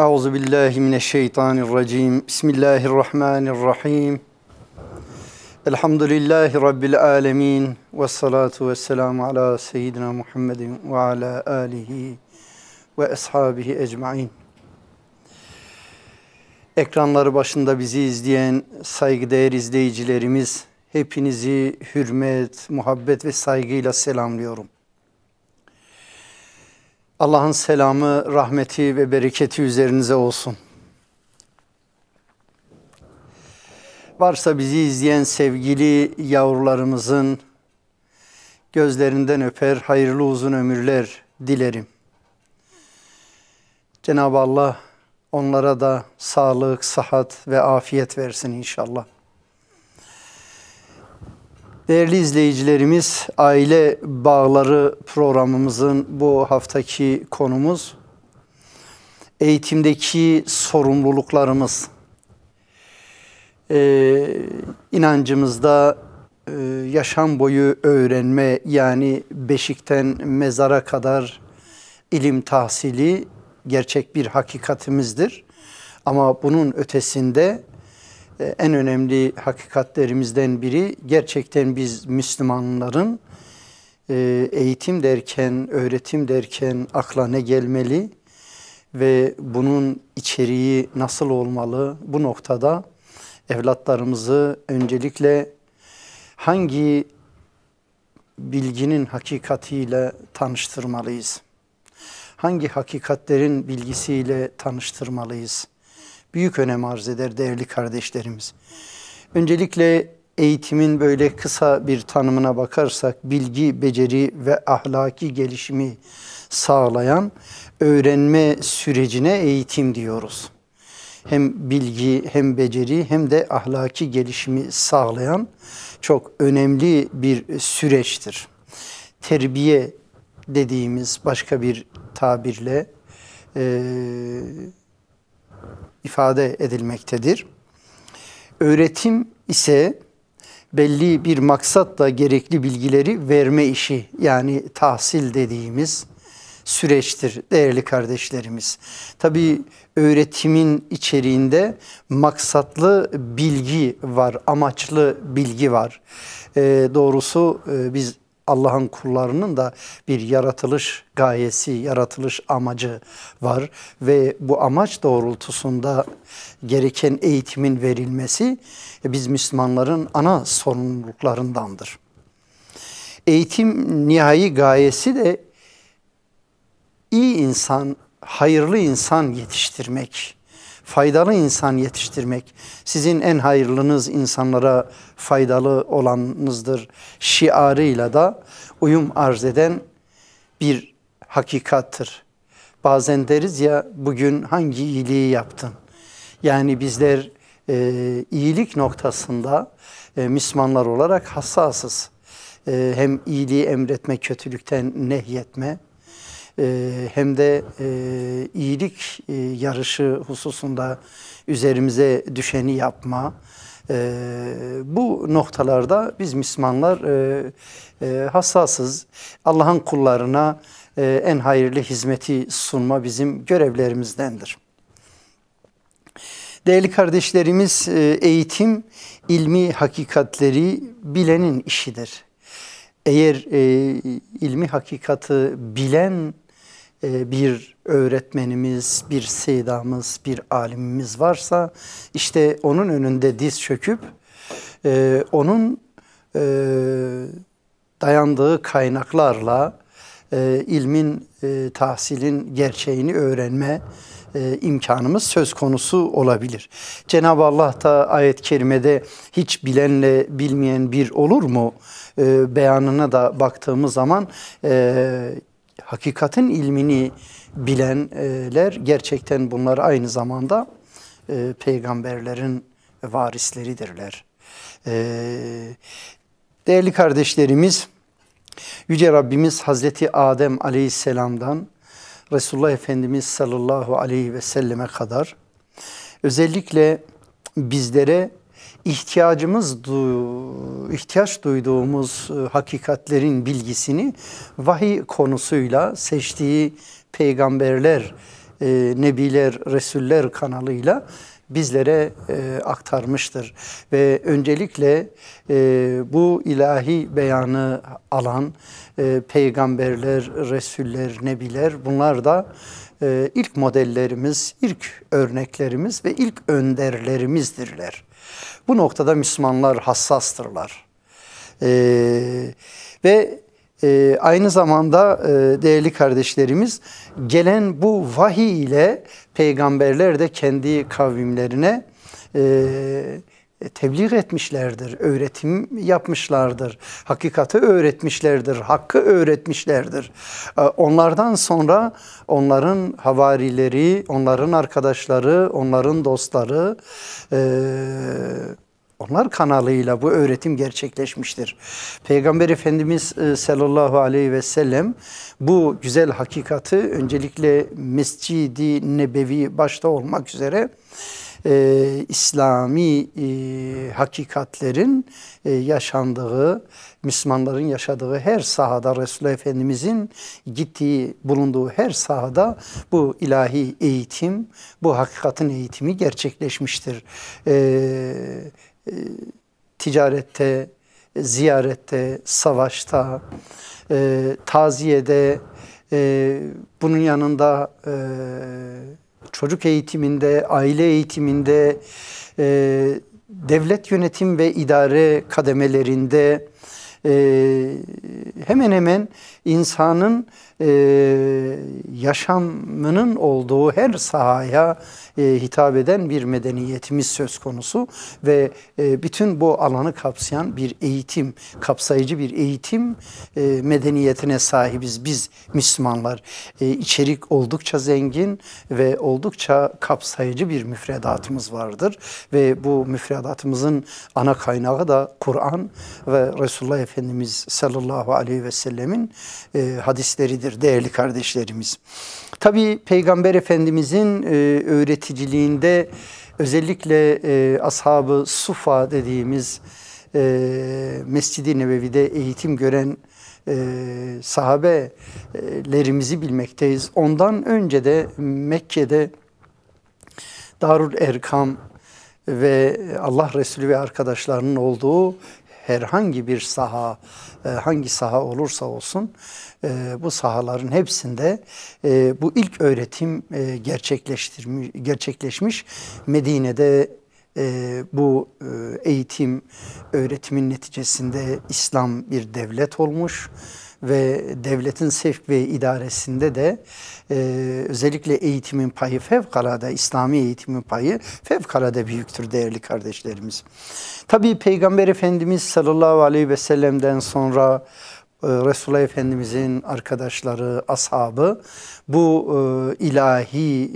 Euzubillahimineşşeytanirracim. Bismillahirrahmanirrahim. Elhamdülillahi Rabbil alemin. Vessalatu vesselamu ala seyyidina Muhammedin ve ala alihi ve ashabihi ecmain. Ekranları başında bizi izleyen saygıdeğer izleyicilerimiz, hepinizi hürmet, muhabbet ve saygıyla selamlıyorum. Allah'ın selamı, rahmeti ve bereketi üzerinize olsun. Varsa bizi izleyen sevgili yavrularımızın gözlerinden öper, hayırlı uzun ömürler dilerim. Cenab-ı Allah onlara da sağlık, sıhhat ve afiyet versin inşallah. Değerli izleyicilerimiz, Aile Bağları programımızın bu haftaki konumuz eğitimdeki sorumluluklarımız. İnancımızda yaşam boyu öğrenme, yani beşikten mezara kadar ilim tahsili gerçek bir hakikatimizdir. Ama bunun ötesinde en önemli hakikatlerimizden biri, gerçekten biz Müslümanların eğitim derken, öğretim derken akla ne gelmeli ve bunun içeriği nasıl olmalı? Bu noktada evlatlarımızı öncelikle hangi bilginin hakikatiyle tanıştırmalıyız? Hangi hakikatlerin bilgisiyle tanıştırmalıyız? Büyük önem arz eder değerli kardeşlerimiz. Öncelikle eğitimin böyle kısa bir tanımına bakarsak, bilgi, beceri ve ahlaki gelişimi sağlayan öğrenme sürecine eğitim diyoruz. Hem bilgi, hem beceri, hem de ahlaki gelişimi sağlayan çok önemli bir süreçtir. Terbiye dediğimiz başka bir tabirle ifade edilmektedir. Öğretim ise belli bir maksatla gerekli bilgileri verme işi, yani tahsil dediğimiz süreçtir değerli kardeşlerimiz. Tabii öğretimin içeriğinde maksatlı bilgi var, amaçlı bilgi var. Doğrusu biz Allah'ın kullarının da bir yaratılış gayesi, yaratılış amacı var ve bu amaç doğrultusunda gereken eğitimin verilmesi biz Müslümanların ana sorumluluklarındandır. Eğitim nihai gayesi de iyi insan, hayırlı insan yetiştirmek, faydalı insan yetiştirmek. Sizin en hayırlınız insanlara faydalı olanınızdır şiarıyla da uyum arz eden bir hakikattır. Bazen deriz ya, bugün hangi iyiliği yaptın? Yani bizler iyilik noktasında Müslümanlar olarak hassasız. Hem iyiliği emretme, kötülükten nehyetme, hem de iyilik yarışı hususunda üzerimize düşeni yapma. Bu noktalarda biz Müslümanlar hassasız. Allah'ın kullarına en hayırlı hizmeti sunma bizim görevlerimizdendir. Değerli kardeşlerimiz, eğitim ilmi hakikatleri bilenin işidir. Eğer ilmi hakikati bilen bir öğretmenimiz, bir seyyidamız, bir alimimiz varsa, işte onun önünde diz çöküp onun dayandığı kaynaklarla ilmin, tahsilin gerçeğini öğrenme imkanımız söz konusu olabilir. Cenab-ı Allah da ayet-i kerimede hiç bilenle bilmeyen bir olur mu beyanına da baktığımız zaman hakikatin ilmini bilenler gerçekten bunlar aynı zamanda peygamberlerin varisleridirler. Değerli kardeşlerimiz, Yüce Rabbimiz Hazreti Adem Aleyhisselam'dan Resulullah Efendimiz sallallahu aleyhi ve selleme kadar özellikle bizlere ihtiyaç duyduğumuz hakikatlerin bilgisini vahiy konusuyla seçtiği peygamberler Nebiler, Resuller kanalıyla bizlere aktarmıştır. Ve öncelikle bu ilahi beyanı alan peygamberler, Resuller, Nebiler, bunlar da ilk modellerimiz, ilk örneklerimiz ve ilk önderlerimizdirler. Bu noktada Müslümanlar hassastırlar. Ve aynı zamanda değerli kardeşlerimiz, gelen bu vahiy ile peygamberler de kendi kavimlerine tebliğ etmişlerdir, öğretim yapmışlardır, hakikati öğretmişlerdir, hakkı öğretmişlerdir. Onlardan sonra onların havarileri, onların arkadaşları, onların dostları, onlar kanalıyla bu öğretim gerçekleşmiştir. Peygamber Efendimiz sallallahu aleyhi ve sellem bu güzel hakikati öncelikle Mescid-i Nebevi başta olmak üzere İslami hakikatlerin yaşandığı, Müslümanların yaşadığı her sahada, Resulullah Efendimizin gittiği, bulunduğu her sahada bu ilahi eğitim, bu hakikatin eğitimi gerçekleşmiştir. Ticarette, ziyarette, savaşta, taziyede, bunun yanında çocuk eğitiminde, aile eğitiminde, devlet yönetim ve idare kademelerinde hemen hemen insanın yaşamının olduğu her sahaya hitap eden bir medeniyetimiz söz konusu ve bütün bu alanı kapsayan bir eğitim, kapsayıcı bir eğitim medeniyetine sahibiz biz Müslümanlar. İçerik oldukça zengin ve oldukça kapsayıcı bir müfredatımız vardır ve bu müfredatımızın ana kaynağı da Kur'an ve Resulullah Efendimiz sallallahu aleyhi ve sellemin hadisleridir değerli kardeşlerimiz. Tabii Peygamber Efendimizin öğreticiliğinde özellikle Ashab-ı Sufa dediğimiz Mescid-i Nebevi'de eğitim gören sahabelerimizi bilmekteyiz. Ondan önce de Mekke'de Darul Erkam ve Allah Resulü ve arkadaşlarının olduğu herhangi bir saha, hangi saha olursa olsun bu sahaların hepsinde bu ilk öğretim gerçekleşmiş. Medine'de bu eğitim, öğretimin neticesinde İslam bir devlet olmuş ve devletin sevk ve idaresinde de özellikle eğitimin payı fevkalade, İslami eğitimin payı fevkalade büyüktür değerli kardeşlerimiz. Tabii Peygamber Efendimiz sallallahu aleyhi ve sellem'den sonra Resulullah Efendimizin arkadaşları, ashabı bu ilahi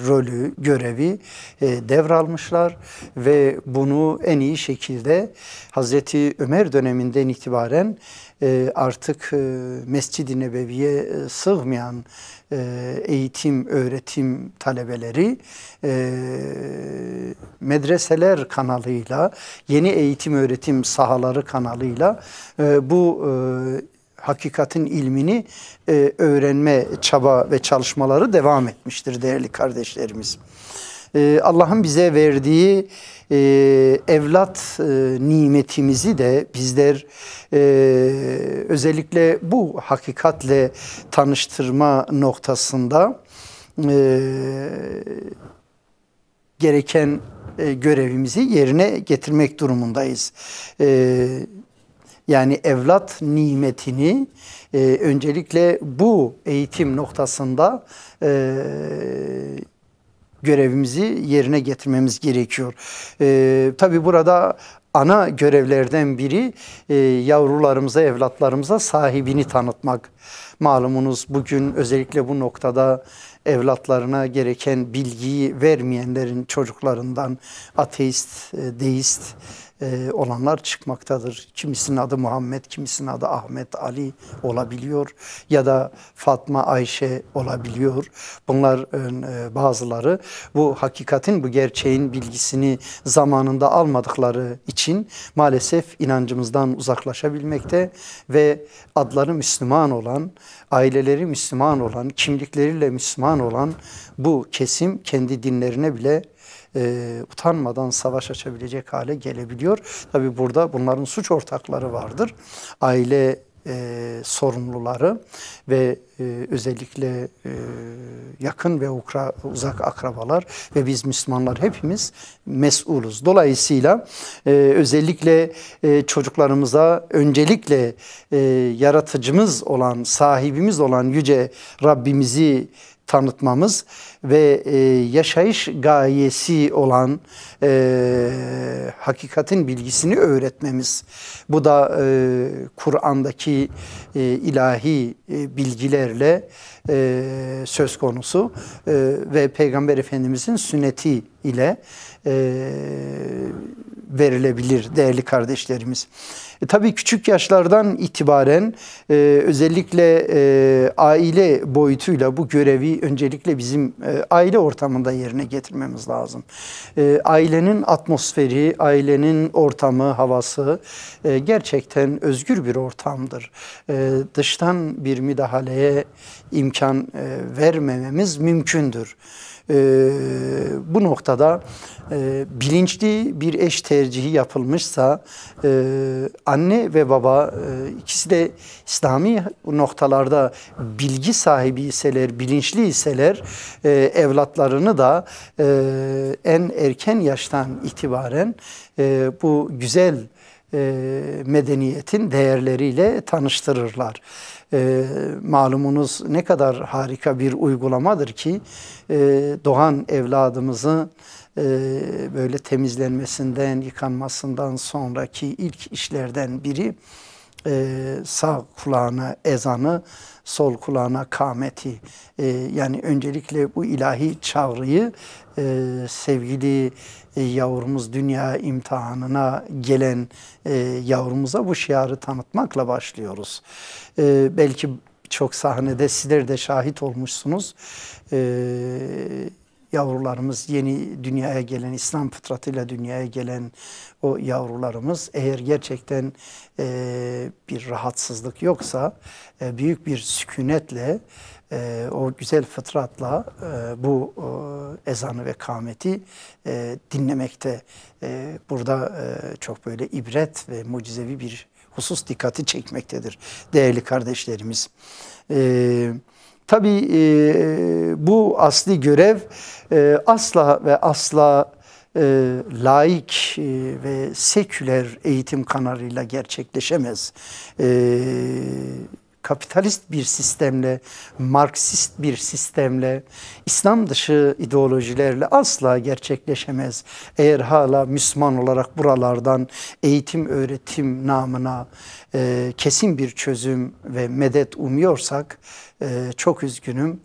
rolü, görevi devralmışlar ve bunu en iyi şekilde Hazreti Ömer döneminden itibaren artık Mescid-i Nebevi'ye sığmayan eğitim, öğretim talebeleri medreseler kanalıyla, yeni eğitim öğretim sahaları kanalıyla bu hakikatin ilmini öğrenme çaba ve çalışmaları devam etmiştir değerli kardeşlerimiz. Allah'ın bize verdiği evlat nimetimizi de bizler özellikle bu hakikatle tanıştırma noktasında gereken görevimizi yerine getirmek durumundayız. Yani evlat nimetini öncelikle bu eğitim noktasında görevimizi yerine getirmemiz gerekiyor. Tabii burada ana görevlerden biri yavrularımıza, evlatlarımıza sahibini tanıtmak. Malumunuz bugün özellikle bu noktada evlatlarına gereken bilgiyi vermeyenlerin çocuklarından ateist, deist olanlar çıkmaktadır. Kimisinin adı Muhammed, kimisinin adı Ahmet, Ali olabiliyor ya da Fatma, Ayşe olabiliyor. Bunlar bazıları bu hakikatin, bu gerçeğin bilgisini zamanında almadıkları için maalesef inancımızdan uzaklaşabilmekte ve adları Müslüman olan, aileleri Müslüman olan, kimlikleriyle Müslüman olan bu kesim kendi dinlerine bile utanmadan savaş açabilecek hale gelebiliyor. Tabi burada bunların suç ortakları vardır. Aile sorumluları ve özellikle yakın ve uzak akrabalar ve biz Müslümanlar hepimiz mesuluz. Dolayısıyla özellikle çocuklarımıza öncelikle yaratıcımız olan, sahibimiz olan Yüce Rabbimizi tanıtmamız ve yaşayış gayesi olan hakikatin bilgisini öğretmemiz. Bu da Kur'an'daki ilahi bilgilerle söz konusu ve Peygamber Efendimizin sünneti ile verilebilir değerli kardeşlerimiz. Tabii küçük yaşlardan itibaren özellikle aile boyutuyla bu görevi öncelikle bizim aile ortamında yerine getirmemiz lazım. Ailenin atmosferi, ailenin ortamı, havası gerçekten özgür bir ortamdır. Dıştan bir müdahaleye imkan vermememiz mümkündür. Bu noktada bilinçli bir eş tercihi yapılmışsa anne ve baba ikisi de İslami noktalarda bilgi sahibi iseler, bilinçli iseler evlatlarını da en erken yaştan itibaren bu güzel medeniyetin değerleriyle tanıştırırlar. Malumunuz ne kadar harika bir uygulamadır ki doğan evladımızı böyle temizlenmesinden, yıkanmasından sonraki ilk işlerden biri sağ kulağına ezanı, sol kulağına kâmeti. Yani öncelikle bu ilahi çağrıyı sevgili yavrumuz dünya imtihanına gelen yavrumuza bu şiarı tanıtmakla başlıyoruz. Belki çok sahnede sizler de şahit olmuşsunuz. Yavrularımız yeni dünyaya gelen, İslam fıtratıyla dünyaya gelen o yavrularımız eğer gerçekten bir rahatsızlık yoksa büyük bir sükunetle o güzel fıtratla bu ezanı ve kâmeti dinlemekte. Burada çok böyle ibret ve mucizevi bir husus dikkati çekmektedir değerli kardeşlerimiz. Tabii bu asli görev asla ve asla laik ve seküler eğitim kanalıyla gerçekleşemez. Kapitalist bir sistemle, Marksist bir sistemle, İslam dışı ideolojilerle asla gerçekleşemez. Eğer hala Müslüman olarak buralardan eğitim, öğretim namına kesin bir çözüm ve medet umuyorsak, çok üzgünüm,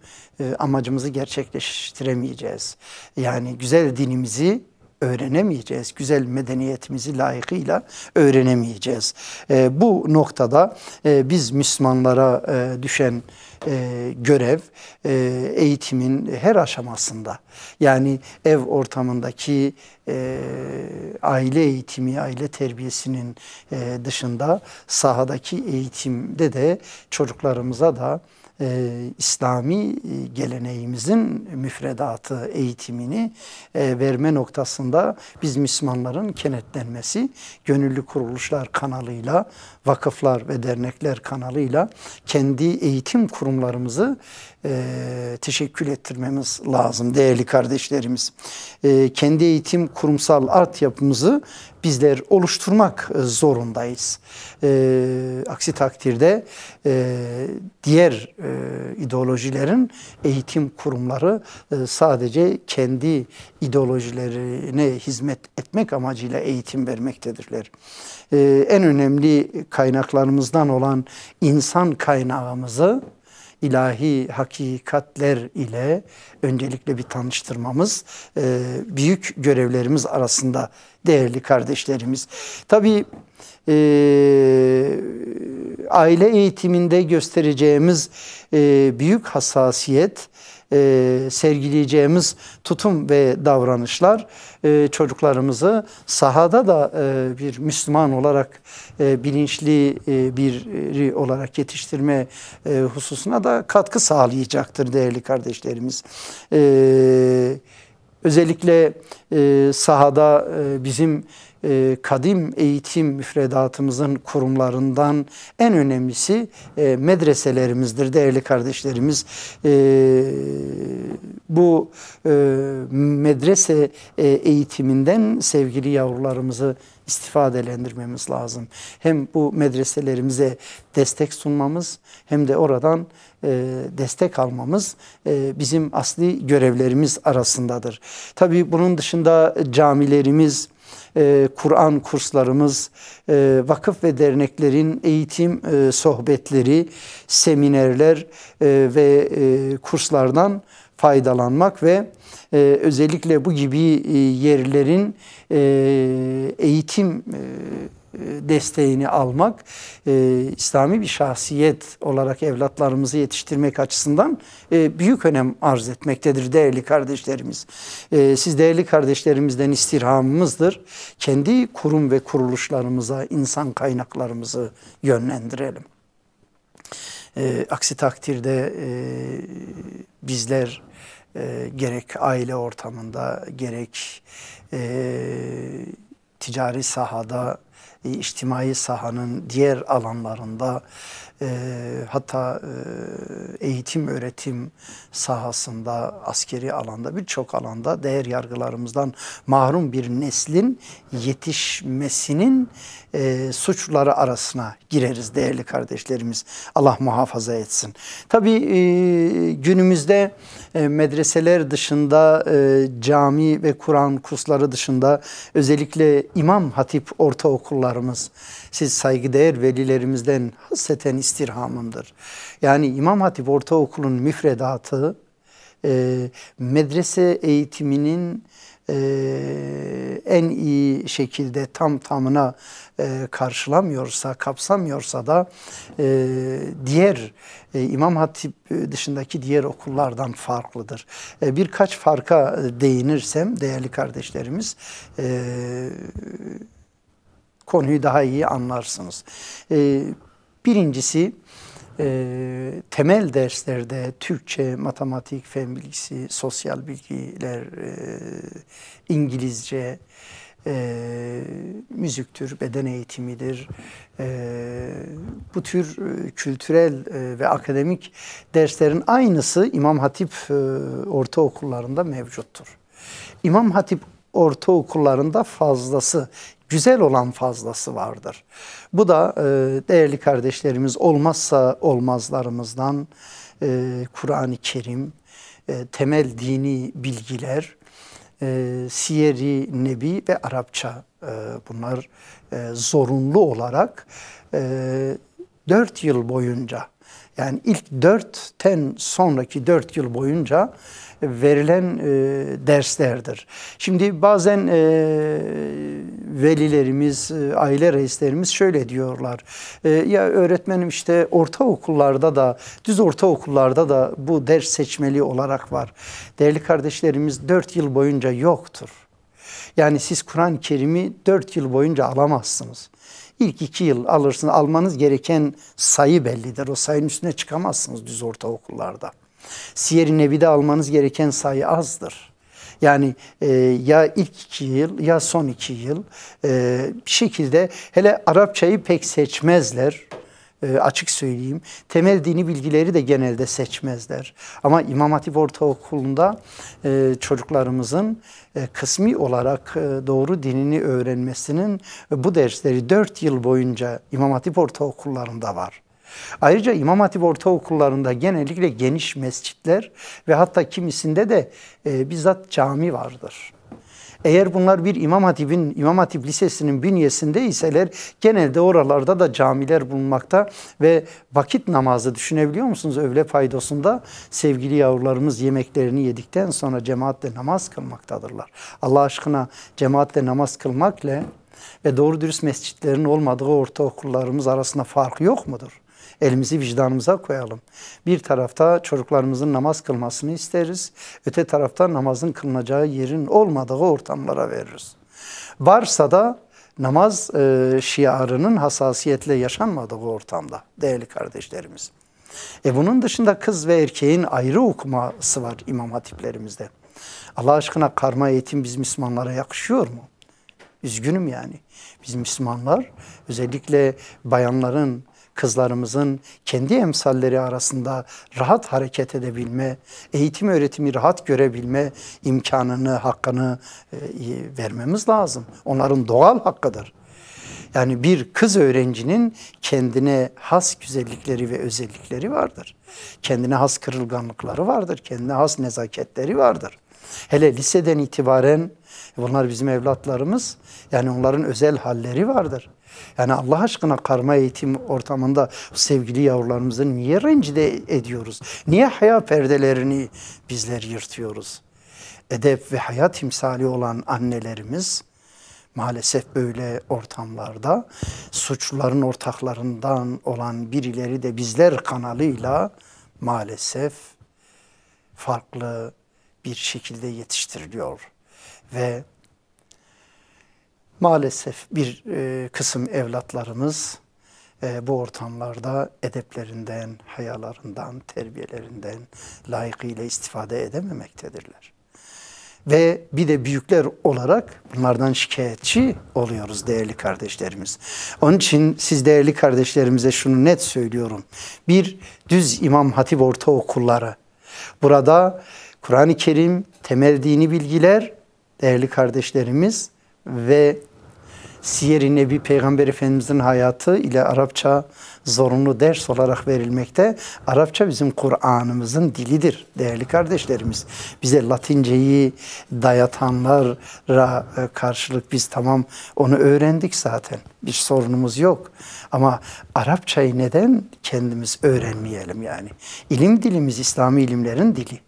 amacımızı gerçekleştiremeyeceğiz. Yani güzel dinimizi öğrenemeyeceğiz. Güzel medeniyetimizi layıkıyla öğrenemeyeceğiz. Bu noktada biz Müslümanlara düşen görev eğitimin her aşamasında, yani ev ortamındaki aile eğitimi, aile terbiyesinin dışında sahadaki eğitimde de çocuklarımıza da İslami geleneğimizin müfredatı eğitimini verme noktasında biz Müslümanların kenetlenmesi, gönüllü kuruluşlar kanalıyla, vakıflar ve dernekler kanalıyla kendi eğitim kurumlarımızı teşekkül ettirmemiz lazım değerli kardeşlerimiz. Kendi eğitim kurumsal altyapımızı bizler oluşturmak zorundayız. Aksi takdirde diğer ideolojilerin eğitim kurumları sadece kendi ideolojilerine hizmet etmek amacıyla eğitim vermektedirler. En önemli kaynaklarımızdan olan insan kaynağımızı ilahi hakikatler ile öncelikle bir tanıştırmamız büyük görevlerimiz arasında değerli kardeşlerimiz. Tabii aile eğitiminde göstereceğimiz büyük hassasiyet, sergileyeceğimiz tutum ve davranışlar çocuklarımızı sahada da bir Müslüman olarak bilinçli biri olarak yetiştirme hususuna da katkı sağlayacaktır değerli kardeşlerimiz. Özellikle sahada bizim kadim eğitim müfredatımızın kurumlarından en önemlisi medreselerimizdir değerli kardeşlerimiz. Bu medrese eğitiminden sevgili yavrularımızı istifadelendirmemiz lazım. Hem bu medreselerimize destek sunmamız hem de oradan destek almamız bizim asli görevlerimiz arasındadır. Tabii bunun dışında camilerimiz, Kur'an kurslarımız, vakıf ve derneklerin eğitim sohbetleri, seminerler ve kurslardan faydalanmak ve özellikle bu gibi yerlerin eğitim desteğini almak, İslami bir şahsiyet olarak evlatlarımızı yetiştirmek açısından büyük önem arz etmektedir değerli kardeşlerimiz. Siz değerli kardeşlerimizden istirhamımızdır. Kendi kurum ve kuruluşlarımıza, insan kaynaklarımızı yönlendirelim. Aksi takdirde bizler gerek aile ortamında, gerek ticari sahada, içtimai sahanın diğer alanlarında, hatta eğitim öğretim sahasında, askeri alanda, birçok alanda değer yargılarımızdan mahrum bir neslin yetişmesinin suçları arasına gireriz değerli kardeşlerimiz. Allah muhafaza etsin. Tabii günümüzde medreseler dışında, cami ve Kur'an kursları dışında özellikle İmam Hatip ortaokullarımız, siz saygıdeğer velilerimizden hasreten istirhamımdır. Yani İmam Hatip Ortaokulu'nun müfredatı medrese eğitiminin en iyi şekilde tam tamına karşılamıyorsa, kapsamıyorsa da diğer İmam Hatip dışındaki diğer okullardan farklıdır. Birkaç farka değinirsem değerli kardeşlerimiz konuyu daha iyi anlarsınız. Birincisi temel derslerde Türkçe, matematik, fen bilgisi, sosyal bilgiler, İngilizce, müziktür, beden eğitimidir. Bu tür kültürel ve akademik derslerin aynısı İmam Hatip ortaokullarında mevcuttur. İmam Hatip ortaokullarında fazlası, güzel olan fazlası vardır. Bu da değerli kardeşlerimiz olmazsa olmazlarımızdan Kur'an-ı Kerim, temel dini bilgiler, Siyer-i Nebi ve Arapça, bunlar zorunlu olarak 4 yıl boyunca, yani ilk 4'ten sonraki 4 yıl boyunca verilen derslerdir. Şimdi bazen velilerimiz, aile reislerimiz şöyle diyorlar. Ya öğretmenim işte ortaokullarda da, düz ortaokullarda da bu ders seçmeli olarak var. Değerli kardeşlerimiz 4 yıl boyunca yoktur. Yani siz Kur'an-ı Kerim'i 4 yıl boyunca alamazsınız. İlk 2 yıl alırsınız. Almanız gereken sayı bellidir. O sayının üstüne çıkamazsınız düz ortaokullarda. Siyer-i Nebi'de almanız gereken sayı azdır. Yani ya ilk 2 yıl ya son 2 yıl bir şekilde, hele Arapçayı pek seçmezler. Açık söyleyeyim. Temel dini bilgileri de genelde seçmezler. Ama İmam Hatip Ortaokulu'nda çocuklarımızın kısmi olarak doğru dinini öğrenmesinin bu dersleri 4 yıl boyunca İmam Hatip Ortaokullarında var. Ayrıca İmam Hatip Ortaokullarında genellikle geniş mescitler ve hatta kimisinde de bizzat cami vardır. Eğer bunlar bir İmam Hatip Lisesi'nin bünyesindeyseler genelde oralarda da camiler bulunmakta ve vakit namazı, düşünebiliyor musunuz? Öğle paydosunda sevgili yavrularımız yemeklerini yedikten sonra cemaatle namaz kılmaktadırlar. Allah aşkına cemaatle namaz kılmakla ve doğru dürüst mescitlerin olmadığı ortaokullarımız arasında fark yok mudur? Elimizi vicdanımıza koyalım. Bir tarafta çocuklarımızın namaz kılmasını isteriz. Öte tarafta namazın kılınacağı yerin olmadığı ortamlara veririz. Varsa da namaz şiarının hassasiyetle yaşanmadığı ortamda değerli kardeşlerimiz. Bunun dışında kız ve erkeğin ayrı okuması var imam hatiplerimizde. Allah aşkına karma eğitim biz Müslümanlara yakışıyor mu? Üzgünüm yani. Biz Müslümanlar özellikle bayanların, kızlarımızın kendi emsalleri arasında rahat hareket edebilme, eğitim öğretimi rahat görebilme imkanını, hakkını vermemiz lazım. Onların doğal hakkıdır. Yani bir kız öğrencinin kendine has güzellikleri ve özellikleri vardır. Kendine has kırılganlıkları vardır. Kendine has nezaketleri vardır. Hele liseden itibaren bunlar bizim evlatlarımız. Yani onların özel halleri vardır. Yani Allah aşkına karma eğitim ortamında sevgili yavrularımızı niye rencide ediyoruz? Niye haya perdelerini bizler yırtıyoruz? Edep ve hayat timsali olan annelerimiz maalesef böyle ortamlarda suçluların ortaklarından olan birileri de bizler kanalıyla maalesef farklı bir şekilde yetiştiriliyor. Ve maalesef bir kısım evlatlarımız bu ortamlarda edeplerinden, hayalarından, terbiyelerinden layıkıyla istifade edememektedirler. Ve bir de büyükler olarak bunlardan şikayetçi oluyoruz değerli kardeşlerimiz. Onun için siz değerli kardeşlerimize şunu net söylüyorum. Bir düz İmam Hatip ortaokulları. Burada Kur'an-ı Kerim, temel dini bilgiler değerli kardeşlerimiz ve Siyer-i Nebi Peygamber Efendimizin hayatı ile Arapça zorunlu ders olarak verilmekte. Arapça bizim Kur'an'ımızın dilidir değerli kardeşlerimiz. Bize Latinceyi dayatanlara karşılık biz tamam onu öğrendik zaten. Bir sorunumuz yok. Ama Arapçayı neden kendimiz öğrenmeyelim yani? İlim dilimiz İslami ilimlerin dili.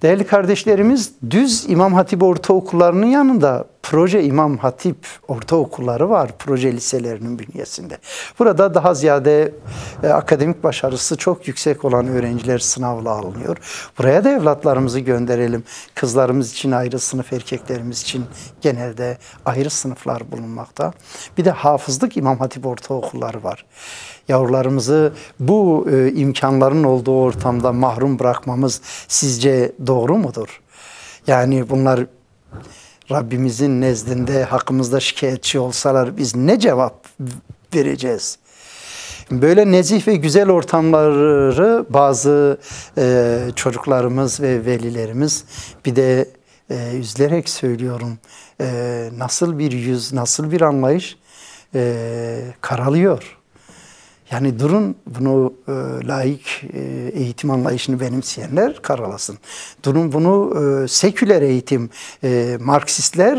Değerli kardeşlerimiz, düz İmam Hatip ortaokullarının yanında proje İmam Hatip ortaokulları var, proje liselerinin bünyesinde. Burada daha ziyade akademik başarısı çok yüksek olan öğrenciler sınavla alınıyor. Buraya da evlatlarımızı gönderelim. Kızlarımız için ayrı sınıf, erkeklerimiz için genelde ayrı sınıflar bulunmakta. Bir de hafızlık İmam Hatip ortaokulları var. Yavrularımızı bu imkanların olduğu ortamda mahrum bırakmamız sizce doğru mudur? Yani bunlar Rabbimizin nezdinde hakkımızda şikayetçi olsalar biz ne cevap vereceğiz? Böyle nezih ve güzel ortamları bazı çocuklarımız ve velilerimiz bir de üzülerek söylüyorum nasıl bir yüz, nasıl bir anlayış karalıyor. Yani durun bunu laik eğitim anlayışını benimseyenler karalasın. Durun bunu seküler eğitim Marksistler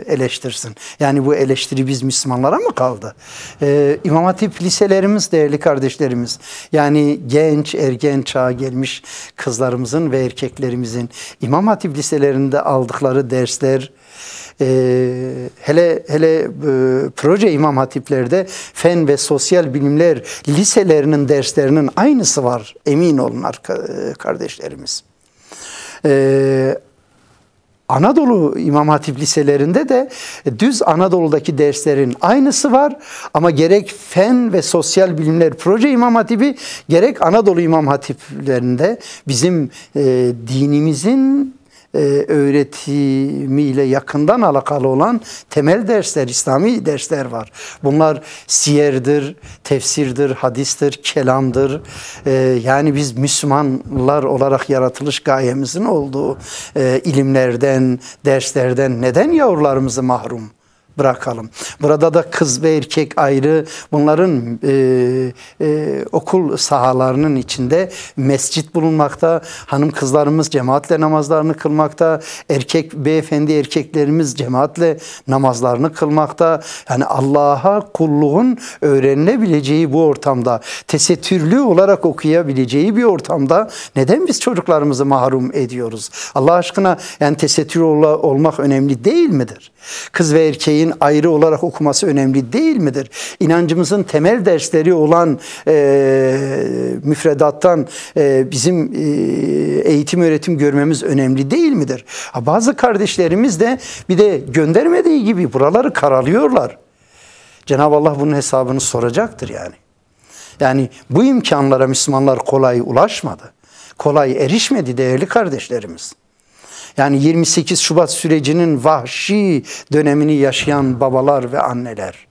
eleştirsin. Yani bu eleştiri biz Müslümanlara mı kaldı? İmam Hatip liselerimiz değerli kardeşlerimiz. Yani genç, ergen çağa gelmiş kızlarımızın ve erkeklerimizin İmam Hatip liselerinde aldıkları dersler, hele proje İmam Hatiplerde fen ve sosyal bilimler liselerinin derslerinin aynısı var. Emin olun kardeşlerimiz. Anadolu İmam Hatip liselerinde de düz Anadolu'daki derslerin aynısı var. Ama gerek fen ve sosyal bilimler proje İmam Hatibi gerek Anadolu İmam Hatiplerinde bizim dinimizin öğretimiyle yakından alakalı olan temel dersler, İslami dersler var. Bunlar siyerdir, tefsirdir, hadistir, kelamdır. Yani biz Müslümanlar olarak yaratılış gayemizin olduğu ilimlerden, derslerden neden yavrularımızı mahrum bırakalım. Burada da kız ve erkek ayrı, bunların okul sahalarının içinde mescit bulunmakta. Hanım kızlarımız cemaatle namazlarını kılmakta. Erkek beyefendi erkeklerimiz cemaatle namazlarını kılmakta. Yani Allah'a kulluğun öğrenilebileceği bu ortamda, tesettürlü olarak okuyabileceği bir ortamda neden biz çocuklarımızı mahrum ediyoruz? Allah aşkına, yani tesettür olmak önemli değil midir? Kız ve erkeğin ayrı olarak okuması önemli değil midir? İnancımızın temel dersleri olan müfredattan bizim eğitim öğretim görmemiz önemli değil midir? Bazı kardeşlerimiz de bir de göndermediği gibi buraları karalıyorlar. Cenab-ı Allah bunun hesabını soracaktır yani. Yani bu imkanlara Müslümanlar kolay ulaşmadı. Kolay erişmedi değerli kardeşlerimiz. Yani 28 Şubat sürecinin vahşi dönemini yaşayan babalar ve anneler.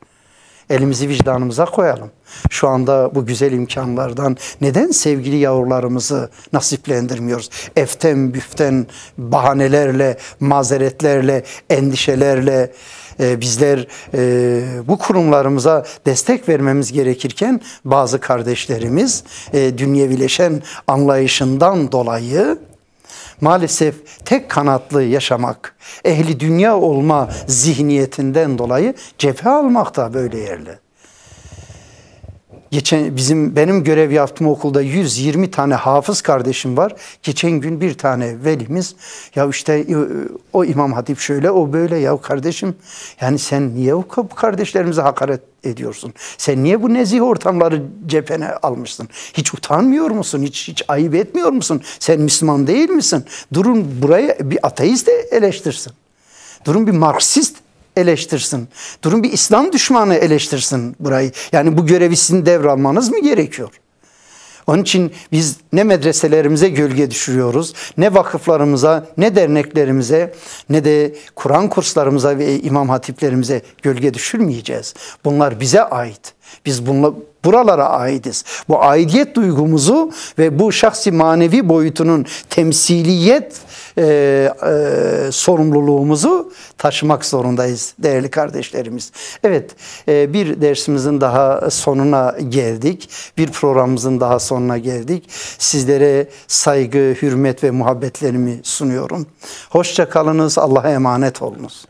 Elimizi vicdanımıza koyalım. Şu anda bu güzel imkanlardan neden sevgili yavrularımızı nasiplendirmiyoruz? Eften büften bahanelerle, mazeretlerle, endişelerle bizler bu kurumlarımıza destek vermemiz gerekirken bazı kardeşlerimiz dünyevileşen anlayışından dolayı maalesef tek kanatlı yaşamak, ehli dünya olma zihniyetinden dolayı cephe almakta böyle yerler. Benim görev yaptığım okulda 120 tane hafız kardeşim var. Geçen gün bir tane velimiz, ya işte o İmam Hatip şöyle, o böyle. Ya kardeşim, yani sen niye bu kardeşlerimize hakaret ediyorsun? Sen niye bu nezih ortamları cephene almışsın? Hiç utanmıyor musun? Hiç ayıp etmiyor musun? Sen Müslüman değil misin? Durun buraya bir ateist de eleştirsin. Durun bir Marksist eleştirsin. Durun bir İslam düşmanı eleştirsin burayı. Yani bu görevi sizin devralmanız mı gerekiyor? Onun için biz ne medreselerimize gölge düşürüyoruz, ne vakıflarımıza, ne derneklerimize, ne de Kur'an kurslarımıza ve imam hatiplerimize gölge düşürmeyeceğiz. Bunlar bize ait. Biz buralara aitiz. Bu aidiyet duygumuzu ve bu şahsi manevi boyutunun temsiliyet sorumluluğumuzu taşımak zorundayız değerli kardeşlerimiz. Evet, bir dersimizin daha sonuna geldik. Bir programımızın daha sonuna geldik. Sizlere saygı, hürmet ve muhabbetlerimi sunuyorum. Hoşça kalınız, Allah'a emanet olunuz.